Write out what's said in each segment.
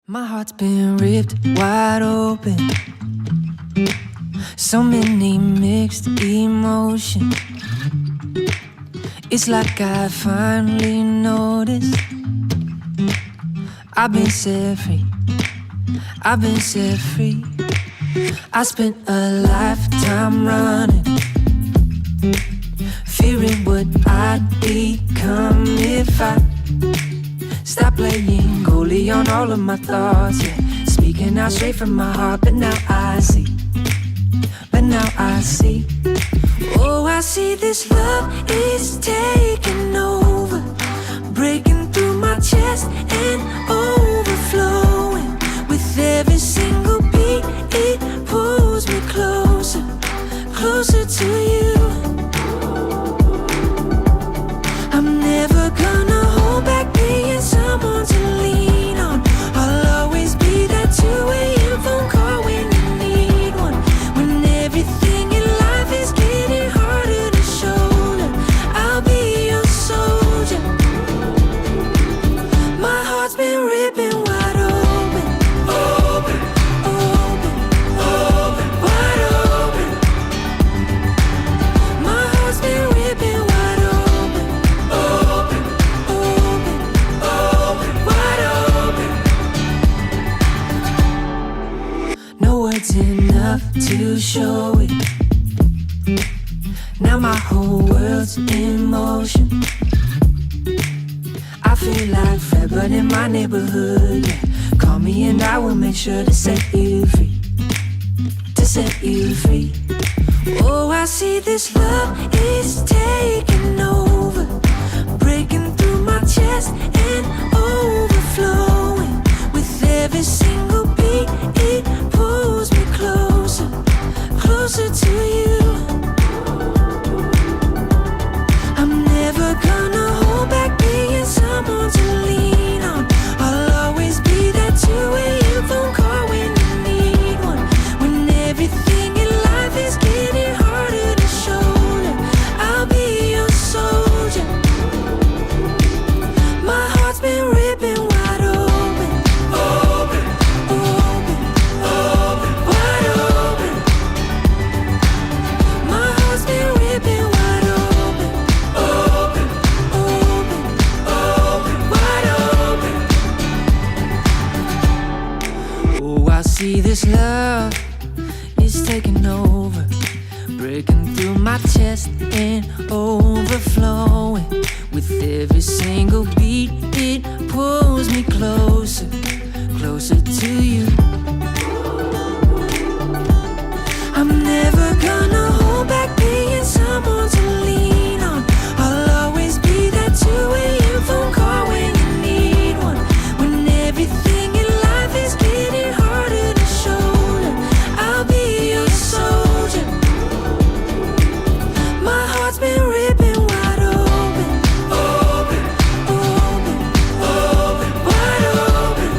My heart's been ripped wide open. So many mixed emotions. It's like I finally noticed I've been set free. I've been set free. I spent a lifetime running, fearing what I'd become if I stop playing goalie on all of my thoughts, yeah. Speaking out straight from my heart, but now I see. Oh, I see this love is taking over, breaking through my chest and overflowing. With every single beat, it pulls me closer, closer to you. I'm never gonna hold back being someone to lean on. I'll always be that 2 a.m. phone call when you need one. When everything in life is getting harder to shoulder, I'll be your soldier. My heart's been ripping wide open, open, open, open, wide open. My heart's been ripping wide open, open, open, open, wide open. No words enough to show it. Now my whole world's in motion. I feel like Fred, but in my neighborhood, yeah. Call me and I will make sure to set you free, to set you free. Oh, I see this love is taking over, breaking through my chest and overflowing. With every single beat, it pulls me closer, closer to you. I'm never gonna hold back being someone to lean on. I'll always be that 2 a.m. phone call when you need one. When everything in life is getting harder to shoulder, I'll be your soldier. My heart's been ripping wide open, open, open, open, wide open. My heart's been ripping wide open, open, open, open, wide open. Oh, I see this love is taking over, breaking through my chest and overflowing. With every single beat, it pulls me closer, closer to you. I'm never gonna hold back being someone to lean on. I'll always be that 2 a.m. phone call when you need one. When everything in life is getting harder to shoulder, I'll be your soldier. My heart's been ripping wide open, open, open, open, wide open.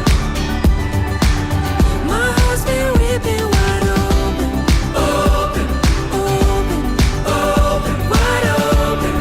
My heart's been ripping wide open, open, open, open, wide open.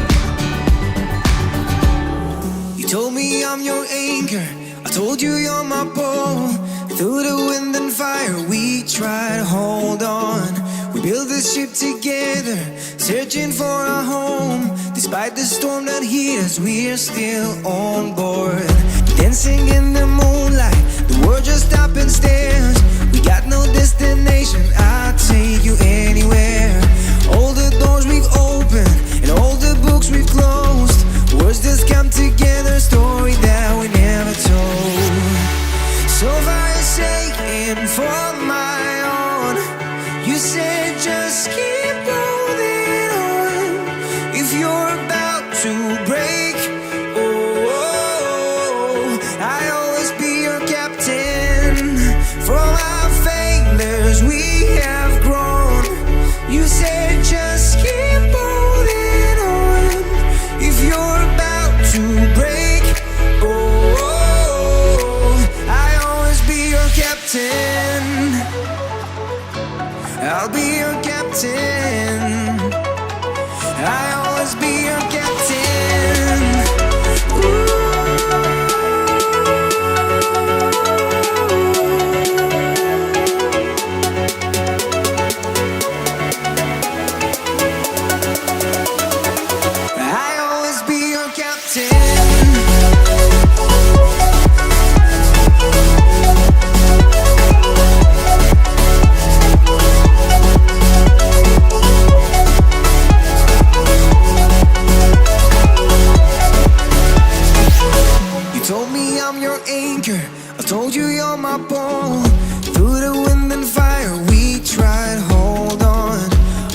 You told me I'm your anchor, I told you you're my pole. Through the wind and fire we try to hold on. We build this ship together, searching for a home. Despite the storm that hit us, we're still on board. Dancing in the moonlight, the world just stopped and stares. We got no destination, I'll take you anywhere. All the doors we've opened and all the books we've closed, words just come together, story that we never told. So far forsaken for my own, you said just keep holding on. If you're about to break, oh, I always be your captain. From our failures we have grown. You said just keep holding on. If you're about to break, oh, I always be your captain. I'll be your captain. I always be your captain. Ooh. told you you're my pole. Through the wind and fire, we tried, hold on.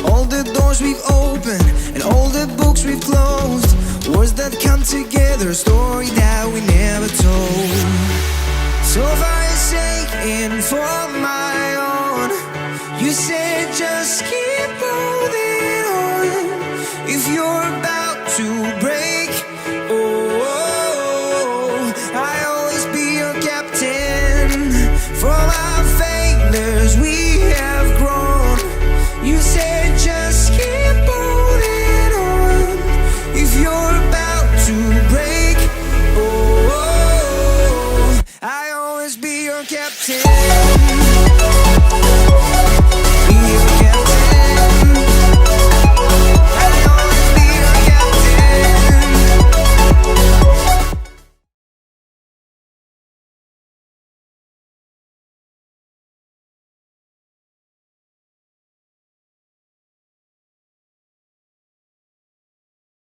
All the doors we've opened and all the books we've closed. Words that come together, a story that we never told. So for your sake and for my own, you said just keep holding on. If you're about to break